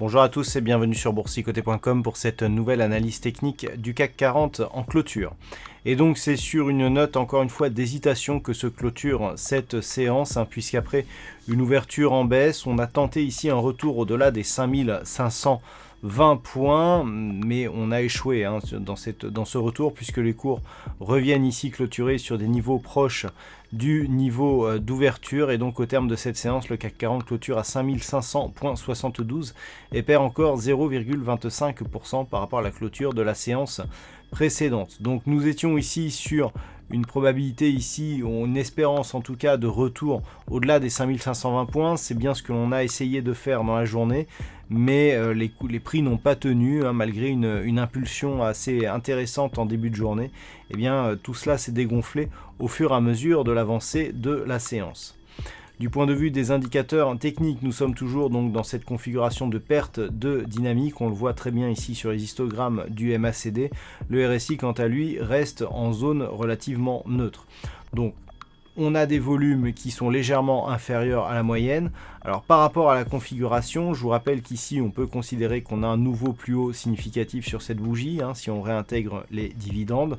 Bonjour à tous et bienvenue sur boursicoté.com pour cette nouvelle analyse technique du CAC 40 en clôture. Et donc c'est sur une note encore une fois d'hésitation que se clôture cette séance, puisqu'après une ouverture en baisse, on a tenté ici un retour au-delà des 5520 points, mais on a échoué dans ce retour puisque les cours reviennent ici clôturer sur des niveaux proches du niveau d'ouverture, et donc au terme de cette séance, le CAC 40 clôture à 5500,72 et perd encore 0,25% par rapport à la clôture de la séance précédente. Donc nous étions ici sur une probabilité ici, ou une espérance en tout cas de retour au-delà des 5520 points. C'est bien ce que l'on a essayé de faire dans la journée, mais les prix n'ont pas tenu, malgré une impulsion assez intéressante en début de journée. Et bien tout cela s'est dégonflé au fur et à mesure de l'avancée de la séance. Du point de vue des indicateurs techniques, nous sommes toujours donc dans cette configuration de perte de dynamique. On le voit très bien ici sur les histogrammes du MACD. Le RSI, quant à lui, reste en zone relativement neutre. Donc, on a des volumes qui sont légèrement inférieurs à la moyenne. Alors par rapport à la configuration, je vous rappelle qu'ici on peut considérer qu'on a un nouveau plus haut significatif sur cette bougie, si on réintègre les dividendes.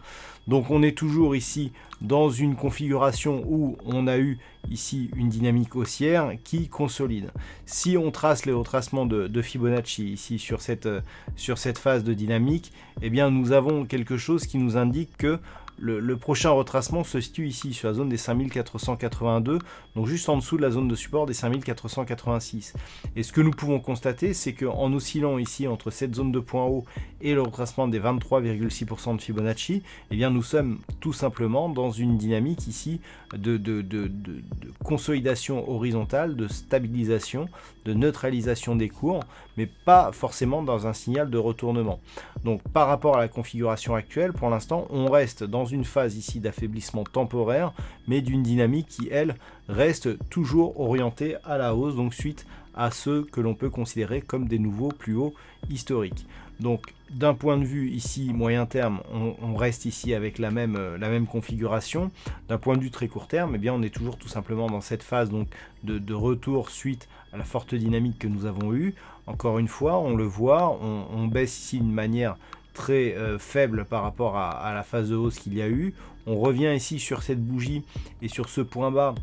Donc on est toujours ici dans une configuration où on a eu ici une dynamique haussière qui consolide. Si on trace les retracements de Fibonacci ici sur cette phase de dynamique, eh bien nous avons quelque chose qui nous indique que le prochain retracement se situe ici sur la zone des 5482, donc juste en dessous de la zone de support des 5486. Et ce que nous pouvons constater, c'est qu'en oscillant ici entre cette zone de point haut et le retracement des 23,6% de Fibonacci, eh bien nous sommes tout simplement dans une dynamique ici de consolidation horizontale, de stabilisation, de neutralisation des cours, mais pas forcément dans un signal de retournement. Donc par rapport à la configuration actuelle, pour l'instant, on reste dans une phase ici d'affaiblissement temporaire, mais d'une dynamique qui, elle, reste toujours orientée à la hausse, donc suite à ceux que l'on peut considérer comme des nouveaux plus hauts historiques. Donc d'un point de vue ici moyen terme, on reste ici avec la même configuration. D'un point de vue très court terme, eh bien on est toujours tout simplement dans cette phase donc de retour suite à la forte dynamique que nous avons eue. Encore une fois, on le voit, on baisse ici d'une manière très faible par rapport à la phase de hausse qu'il y a eu. On revient ici sur cette bougie et sur ce point bas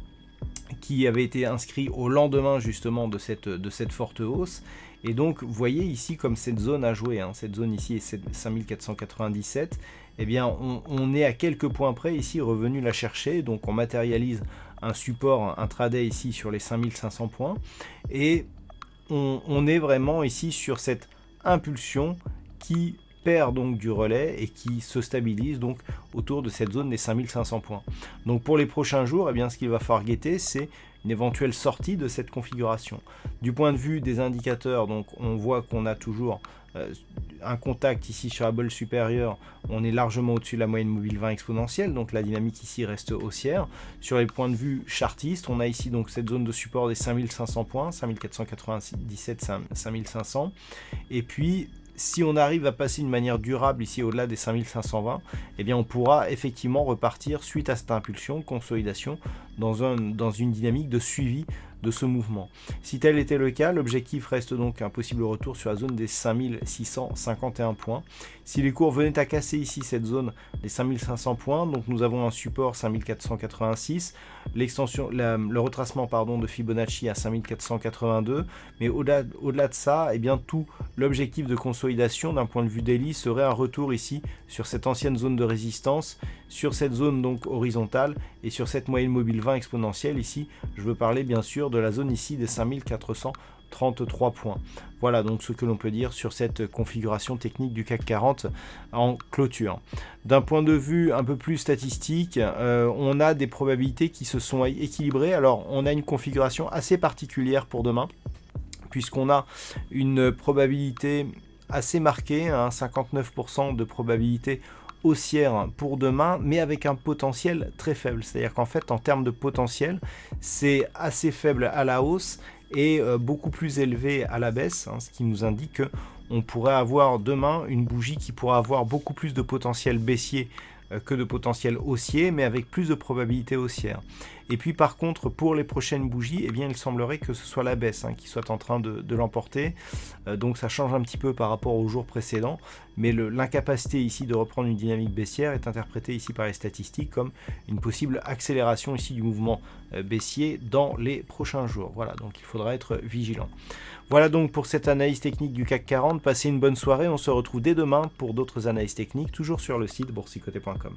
qui avait été inscrit au lendemain justement de cette forte hausse. Et donc vous voyez ici comme cette zone a joué, cette zone ici est 5497, eh bien on est à quelques points près ici revenu la chercher, donc on matérialise un support intraday ici sur les 5500 points, et on est vraiment ici sur cette impulsion qui perd donc du relais et qui se stabilise donc autour de cette zone des 5500 points. Donc pour les prochains jours, eh bien, ce qu'il va falloir guetter, c'est une éventuelle sortie de cette configuration. Du point de vue des indicateurs, donc on voit qu'on a toujours un contact ici sur la bolle supérieure, on est largement au-dessus de la moyenne mobile 20 exponentielle, donc la dynamique ici reste haussière. Sur les points de vue chartistes, on a ici donc cette zone de support des 5500 points, 5497, 5500, et puis si on arrive à passer d'une manière durable ici au-delà des 5520, eh bien on pourra effectivement repartir suite à cette impulsion, consolidation, dans une dynamique de suivi de ce mouvement. Si tel était le cas, l'objectif reste donc un possible retour sur la zone des 5651 points. Si les cours venaient à casser ici cette zone des 5500 points, donc nous avons un support 5486, le retracement de Fibonacci à 5482, mais au-delà de ça, eh bien tout l'objectif de consolidation d'un point de vue daily serait un retour ici sur cette ancienne zone de résistance, sur cette zone donc horizontale et sur cette moyenne mobile 20 exponentielle ici. Je veux parler bien sûr de la zone ici des 5433 points. Voilà donc ce que l'on peut dire sur cette configuration technique du CAC 40 en clôture. D'un point de vue un peu plus statistique, on a des probabilités qui se sont équilibrées. Alors on a une configuration assez particulière pour demain, puisqu'on a une probabilité assez marquée, 59% de probabilité haussière pour demain, mais avec un potentiel très faible. C'est-à-dire qu'en fait, en termes de potentiel, c'est assez faible à la hausse et beaucoup plus élevé à la baisse, ce qui nous indique qu'on pourrait avoir demain une bougie qui pourra avoir beaucoup plus de potentiel baissier que de potentiel haussier, mais avec plus de probabilité haussière. Et puis par contre, pour les prochaines bougies, eh bien, il semblerait que ce soit la baisse qui soit en train de l'emporter. Donc ça change un petit peu par rapport aux jours précédents, mais l'incapacité ici de reprendre une dynamique baissière est interprétée ici par les statistiques comme une possible accélération ici du mouvement baissier dans les prochains jours. Voilà, donc il faudra être vigilant. Voilà donc pour cette analyse technique du CAC 40. Passez une bonne soirée, on se retrouve dès demain pour d'autres analyses techniques, toujours sur le site boursicoté.com.